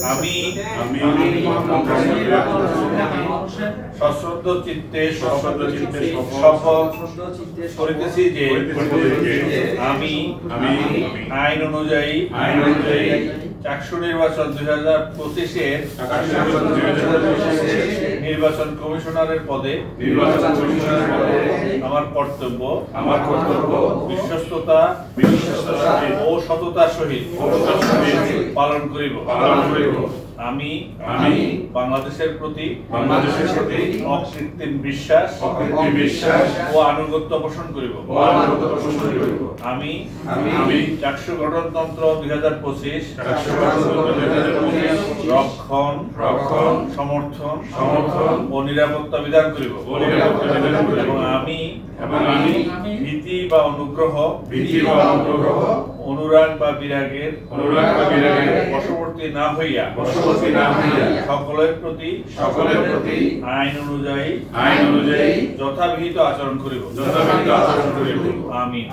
আমি সশ্রদ্ধ চিত্তে শপথ করিতেছি যে আমি আইন অনুযায়ী চাকসু নির্বাচন 2025-এর নির্বাচন কমিশনারের পদে আমার কর্তব্য বিশ্বস্ততা ও সততার সহিত পালন করিব। আমি বাংলাদেশের প্রতি অকৃত্রিম বিশ্বাস ও আনুগত্য পোষণ করিব। আমি চাকসু গঠনতন্ত্র 2025 রক্ষণ সমর্থন ও নিরাপত্তা বিধান করিব এবং আমি ভীতি বা অনুগ্রহ অনুরাগ বা বিরাগের বশবর্তী না হইয়া সকলের প্রতি আইন অনুযায়ী যথাবিহিত আচরণ করিব। আমিন।